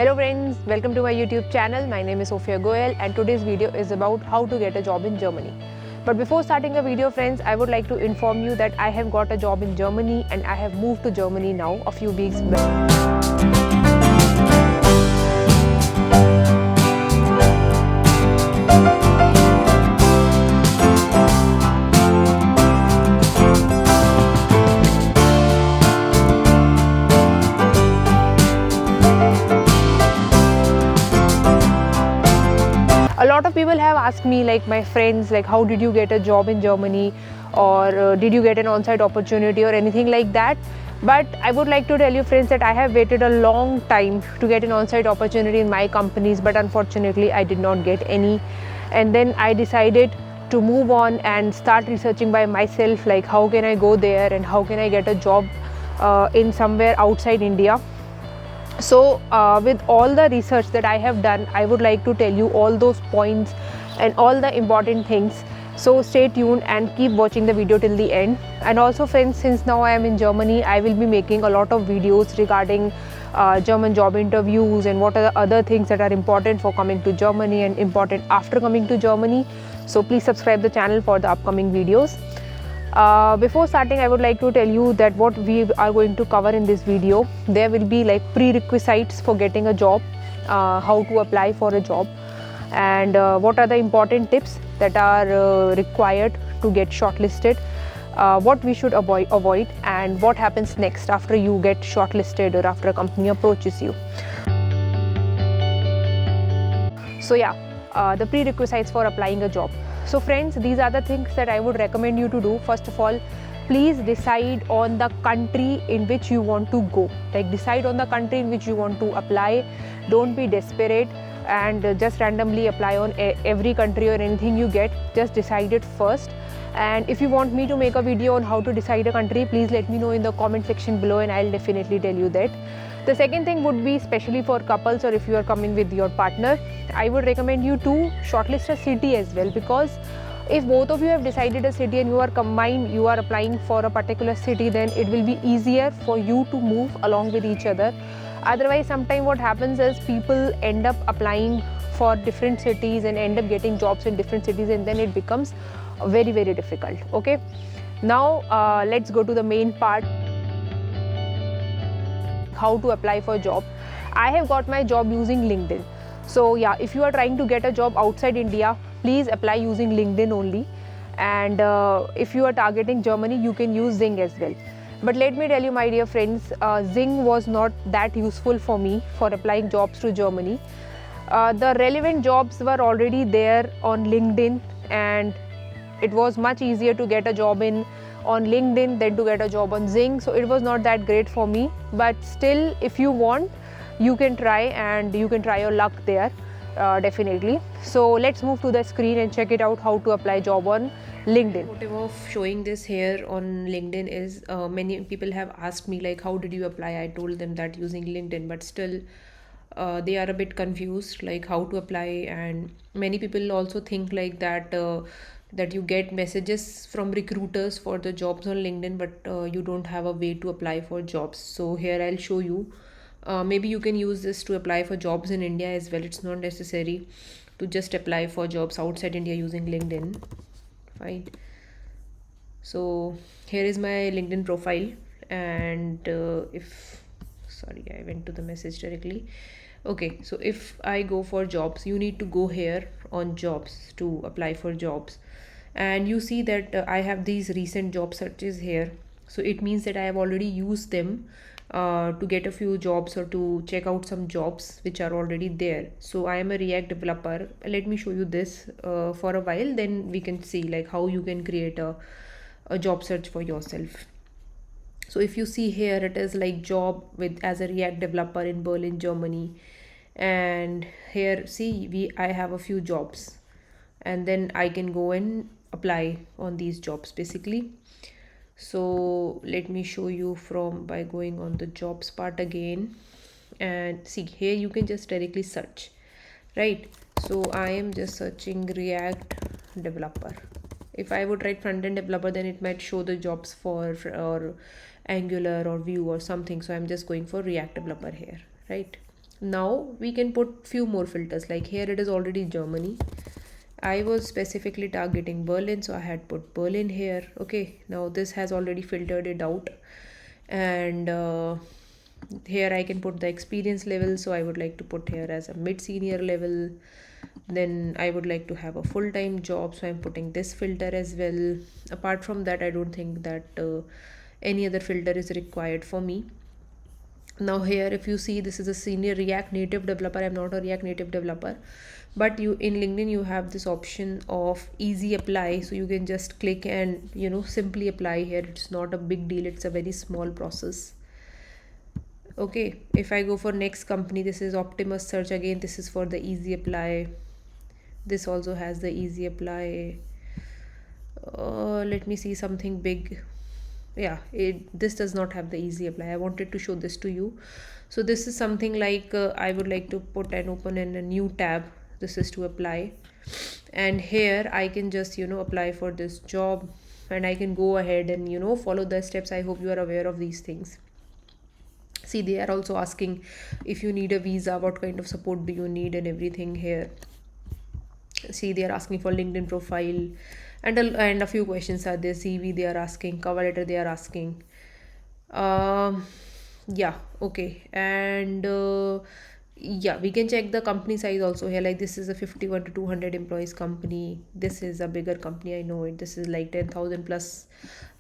Hello friends, welcome to my YouTube channel. My name is Sophia Goel and today's video is about how to get a job in Germany. But before starting the video friends, I would like to inform you that I have got a job in Germany and I have moved to Germany now a few weeks back. A lot of people have asked me, like my friends, like how did you get a job in Germany, or did you get an on-site opportunity or anything like that. But I would like to tell you friends that I have waited a long time to get an on-site opportunity in my companies, but unfortunately I did not get any. And then I decided to move on and start researching by myself, like how can I go there and how can I get a job in somewhere outside India. So with all the research that I have done, I would like to tell you all those points and all the important things. So stay tuned and keep watching the video till the end. And also friends, since now I am in Germany, I will be making a lot of videos regarding German job interviews and what are the other things that are important for coming to Germany and important after coming to Germany. So please subscribe the channel for the upcoming videos. Before starting, I would like to tell you that what we are going to cover in this video, there will be like prerequisites for getting a job, how to apply for a job, and what are the important tips that are required to get shortlisted, what we should avoid, and what happens next after you get shortlisted or after a company approaches you. So yeah, the prerequisites for applying a job. So friends, these are the things that I would recommend you to do. First of all, please decide on the country in which you want to go. Like decide on the country in which you want to apply. Don't be desperate and just randomly apply on every country or anything you get. Just decide it first. And if you want me to make a video on how to decide a country, please let me know in the comment section below and I'll definitely tell you that. The second thing would be, especially for couples or if you are coming with your partner, I would recommend you to shortlist a city as well, because if both of you have decided a city and you are combined, you are applying for a particular city, then it will be easier for you to move along with each other. Otherwise, sometimes what happens is people end up applying for different cities and end up getting jobs in different cities, and then it becomes very difficult. Okay, now let's go to the main part, how to apply for a job. I have got my job using LinkedIn. So yeah, if you are trying to get a job outside India, please apply using LinkedIn only. And if you are targeting Germany, you can use Xing as well. But let me tell you, my dear friends, Xing was not that useful for me for applying jobs to Germany. The relevant jobs were already there on LinkedIn, and it was much easier to get a job on LinkedIn than to get a job on Xing. So it was not that great for me, but still, if you want, you can try and you can try your luck there, definitely. So let's move to the screen and check it out, how to apply job on LinkedIn. Motive of showing this here on LinkedIn is many people have asked me like how did you apply. I told them that using LinkedIn, but still they are a bit confused like how to apply. And many people also think like that that you get messages from recruiters for the jobs on LinkedIn, but you don't have a way to apply for jobs. So here I'll show you. Maybe you can use this to apply for jobs in India as well. It's not necessary to just apply for jobs outside India using LinkedIn. Fine. So here is my LinkedIn profile, and sorry, I went to the message directly. Okay, so if I go for jobs, you need to go here on jobs to apply for jobs, and you see that I have these recent job searches here. So it means that I have already used them to get a few jobs or to check out some jobs which are already there. So I am a React developer. Let me show you this for a while, then we can see like how you can create a job search for yourself. So if you see here, it is like job with as a React developer in Berlin, Germany. And here see I have a few jobs, and then I can go and apply on these jobs basically. So let me show you from by going on the jobs part again, and see here you can just directly search, right? So I am just searching React developer. If I would write front-end developer, then it might show the jobs for or Angular or Vue or something. So I'm just going for React developer here, right? Now we can put few more filters, like here it is already Germany. I was specifically targeting Berlin, so I had put Berlin here. Okay, now this has already filtered it out. And here I can put the experience level, so I would like to put here as a mid-senior level. Then I would like to have a full-time job, so I'm putting this filter as well. Apart from that, I don't think that any other filter is required for me. Now here, if you see, this is a senior React Native developer. I'm not a React Native developer, but you in LinkedIn you have this option of easy apply, so you can just click and simply apply here. It's not a big deal, it's a very small process. Okay, if I go for next company, this is Optimus Search. Again, this is for the easy apply. This also has the easy apply. Let me see something big. Yeah, this does not have the easy apply. I wanted to show this to you. So this is something like I would like to put and open in a new tab. This is to apply, and here I can just apply for this job, and I can go ahead and follow the steps. I hope you are aware of these things. See, they are also asking if you need a visa, what kind of support do you need, and everything here. See, they are asking for LinkedIn profile, and a few questions are there. CV they are asking, cover letter they are asking. Yeah, okay. And yeah, we can check the company size also here. Like this is a 51 to 200 employees company. This is a bigger company, I know it. This is like 10,000 plus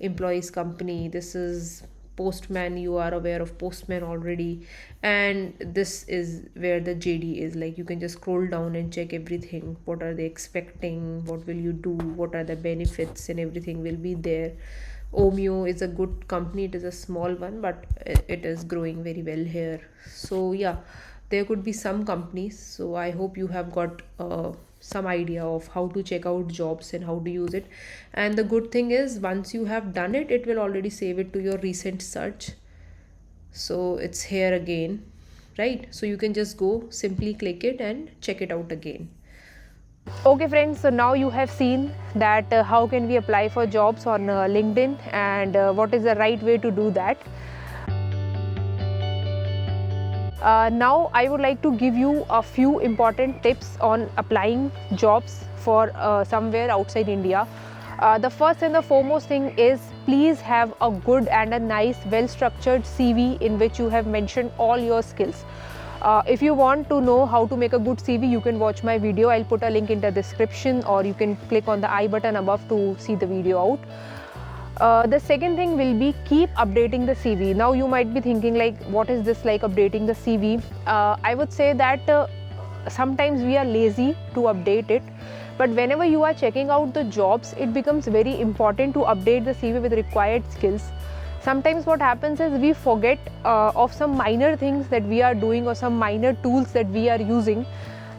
employees company. This is Postman. You are aware of Postman already. And this is where the JD is. Like you can just scroll down and check everything. What are they expecting? What will you do? What are the benefits? And everything will be there. Omeo is a good company. It is a small one, but it is growing very well here. So yeah, there could be some companies. So I hope you have got some idea of how to check out jobs and how to use it. And the good thing is, once you have done it, it will already save it to your recent search. So it's here again, right? So you can just go, simply click it and check it out again. Okay friends, so now you have seen that how can we apply for jobs on LinkedIn, and what is the right way to do that. Now I would like to give you a few important tips on applying jobs for somewhere outside India. The first and the foremost thing is, please have a good and a nice well-structured CV in which you have mentioned all your skills. If you want to know how to make a good CV, you can watch my video. I'll put a link in the description, or you can click on the I button above to see the video out. The second thing will be, keep updating the CV. Now you might be thinking like, what is this like updating the CV? I would say that sometimes we are lazy to update it, but whenever you are checking out the jobs, it becomes very important to update the CV with required skills. Sometimes what happens is we forget of some minor things that we are doing, or some minor tools that we are using,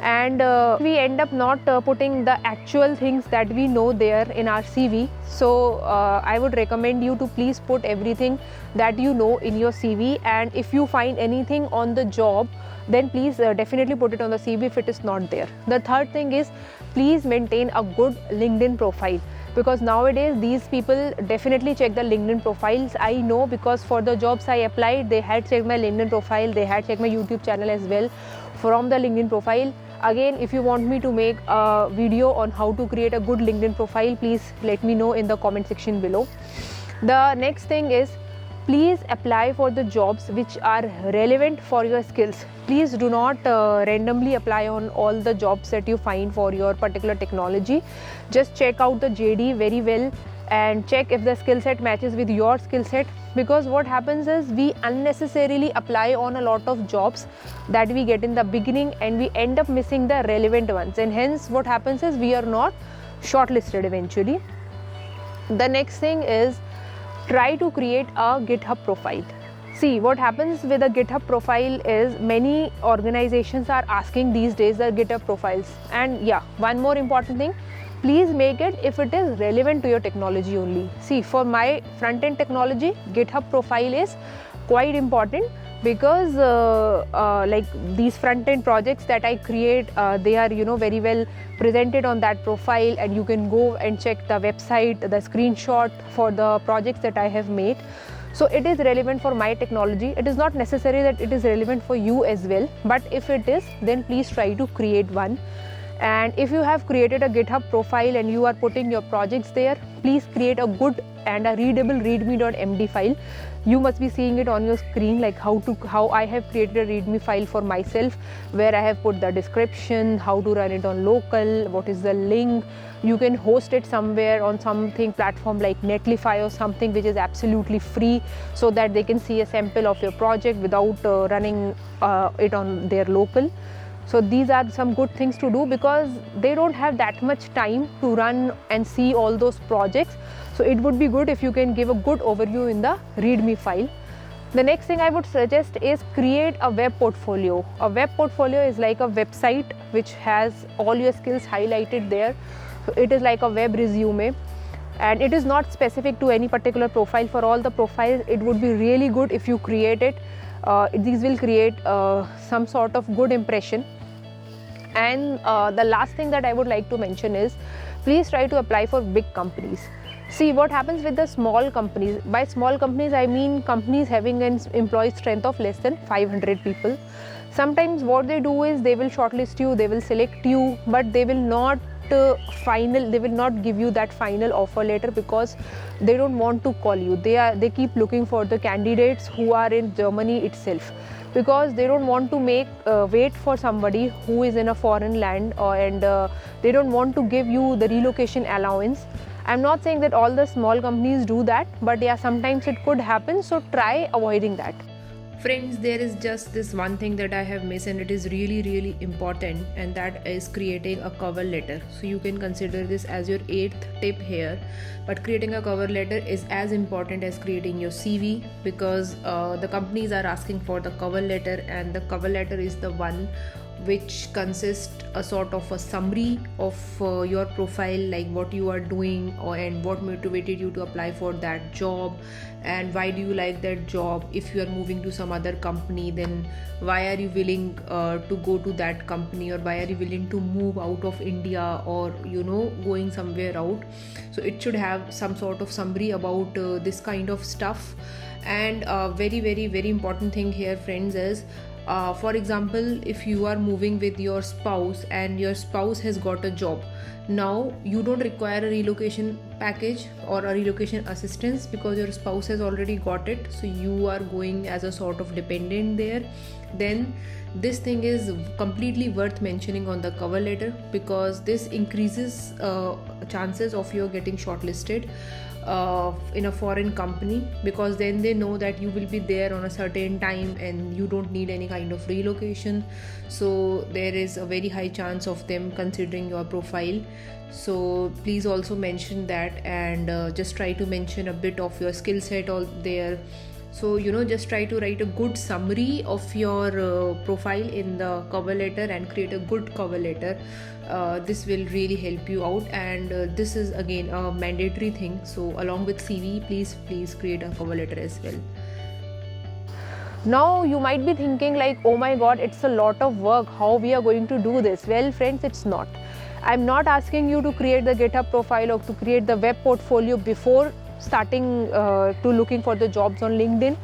and we end up not putting the actual things that we know there in our CV. So I would recommend you to please put everything that you know in your CV, and if you find anything on the job, then please definitely put it on the CV if it is not there. The third thing is, please maintain a good LinkedIn profile, because nowadays these people definitely check the LinkedIn profiles. I know, because for the jobs I applied, they had checked my LinkedIn profile, they had checked my YouTube channel as well from the LinkedIn profile. Again, if you want me to make a video on how to create a good LinkedIn profile, please let me know in the comment section below. The next thing is, please apply for the jobs which are relevant for your skills. Please do not randomly apply on all the jobs that you find for your particular technology. Just check out the JD very well and check if the skill set matches with your skill set, because what happens is we unnecessarily apply on a lot of jobs that we get in the beginning, and we end up missing the relevant ones, and hence what happens is we are not shortlisted eventually. The next thing is, try to create a GitHub profile. See, what happens with a GitHub profile is, many organizations are asking these days the GitHub profiles. And yeah, one more important thing, please make it if it is relevant to your technology only. See, for my front-end technology, GitHub profile is quite important, because like these front-end projects that I create, they are very well presented on that profile, and you can go and check the website, the screenshot for the projects that I have made. So it is relevant for my technology. It is not necessary that it is relevant for you as well, but if it is, then please try to create one. And if you have created a GitHub profile and you are putting your projects there, please create a good and a readable readme.md file. You must be seeing it on your screen, like how I have created a readme file for myself, where I have put the description, how to run it on local, what is the link. You can host it somewhere on something platform like Netlify or something which is absolutely free, so that they can see a sample of your project without running it on their local. So these are some good things to do, because they don't have that much time to run and see all those projects. So it would be good if you can give a good overview in the README file. The next thing I would suggest is create a web portfolio. A web portfolio is like a website which has all your skills highlighted there. So it is like a web resume, and it is not specific to any particular profile. For all the profiles, it would be really good if you create it. These will create some sort of good impression. And the last thing that I would like to mention is, please try to apply for big companies. See what happens with the small companies. By small companies, I mean companies having an employee strength of less than 500 people. Sometimes what they do is they will shortlist you, they will select you, but they will not they will not give you that final offer letter, because they don't want to call you. They keep looking for the candidates who are in Germany itself, because they don't want to wait for somebody who is in a foreign land, and they don't want to give you the relocation allowance. I'm not saying that all the small companies do that, but yeah, sometimes it could happen, so try avoiding that. Friends, there is just this one thing that I have missed, and it is really important, and that is creating a cover letter. So you can consider this as your 8th tip here, but creating a cover letter is as important as creating your CV, because the companies are asking for the cover letter, and the cover letter is the one which consists a sort of a summary of your profile, like what you are doing and what motivated you to apply for that job, and why do you like that job. If you are moving to some other company, then why are you willing to go to that company, or why are you willing to move out of India, or going somewhere out. So it should have some sort of summary about this kind of stuff. And very important thing here, friends, is for example, if you are moving with your spouse and your spouse has got a job, now you don't require a relocation package or a relocation assistance, because your spouse has already got it. So you are going as a sort of dependent there. Then this thing is completely worth mentioning on the cover letter, because this increases chances of your getting shortlisted in a foreign company, because then they know that you will be there on a certain time and you don't need any kind of relocation. So there is a very high chance of them considering your profile. So please also mention that, and just try to mention a bit of your skill set all there. So just try to write a good summary of your profile in the cover letter and create a good cover letter. This will really help you out, and this is again a mandatory thing. So along with CV, please create a cover letter as well. Now you might be thinking like, oh my god, it's a lot of work, how we are going to do this? Well friends, it's not. I'm not asking you to create the GitHub profile or to create the web portfolio before starting to looking for the jobs on LinkedIn.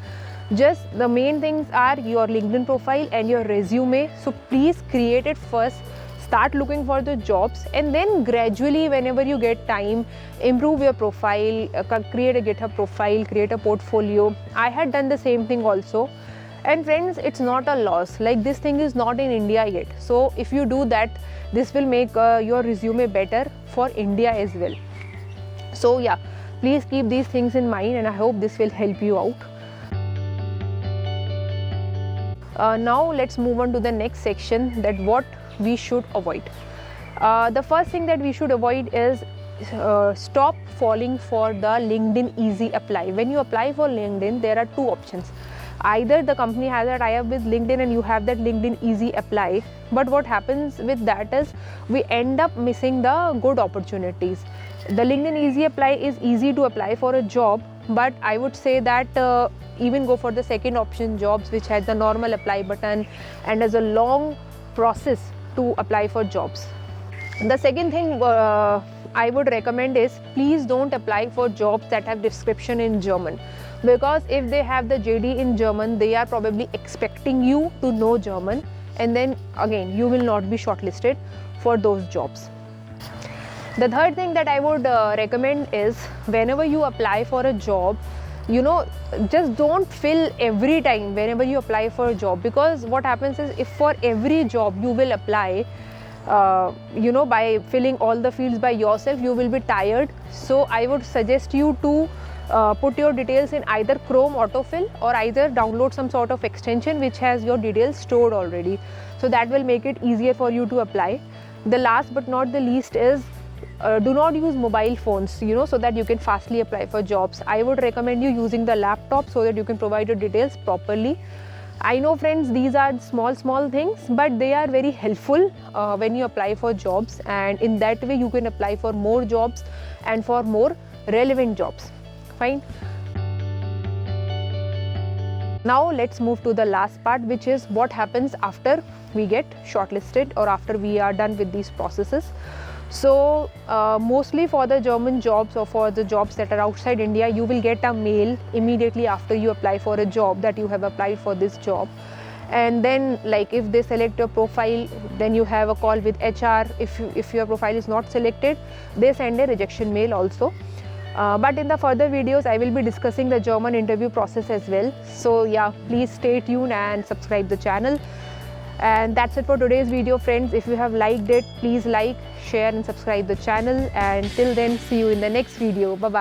Just the main things are your LinkedIn profile and your resume. So please create it first, start looking for the jobs, and then gradually, whenever you get time, improve your profile, create a GitHub profile, create a portfolio. I had done the same thing also. And friends, it's not a loss. Like, this thing is not in India yet. So if you do that, this will make your resume better for India as well. So yeah, please keep these things in mind, and I hope this will help you out. Now let's move on to the next section, that what we should avoid. The first thing that we should avoid is stop falling for the LinkedIn easy apply. When you apply for LinkedIn, there are two options. Either the company has a tie-up with LinkedIn and you have that LinkedIn easy apply, but what happens with that is we end up missing the good opportunities. The LinkedIn easy apply is easy to apply for a job, but I would say that even go for the second option, jobs, which has the normal apply button and has a long process to apply for jobs. The second thing I would recommend is, please don't apply for jobs that have description in German. because if they have the JD in German, they are probably expecting you to know German, and then again you will not be shortlisted for those jobs. The third thing that I would recommend is, whenever you apply for a job, just don't fill every time whenever you apply for a job, because what happens is, if for every job you will apply, by filling all the fields by yourself, you will be tired. So I would suggest you to put your details in either Chrome autofill, or either download some sort of extension which has your details stored already. So that will make it easier for you to apply. The last but not the least is, do not use mobile phones, so that you can fastly apply for jobs. I would recommend you using the laptop so that you can provide your details properly. I know, friends, these are small things, but they are very helpful when you apply for jobs, and in that way you can apply for more jobs and for more relevant jobs. Fine. Now let's move to the last part, which is what happens after we get shortlisted or after we are done with these processes. So mostly for the German jobs or for the jobs that are outside India, you will get a mail immediately after you apply for a job that you have applied for this job. And then, like, if they select your profile, then you have a call with HR. If your profile is not selected, they send a rejection mail also. But in the further videos, I will be discussing the German interview process as well. So yeah, please stay tuned and subscribe the channel. And that's it for today's video, friends. If you have liked it, please like, share and subscribe the channel. And till then, see you in the next video. Bye bye.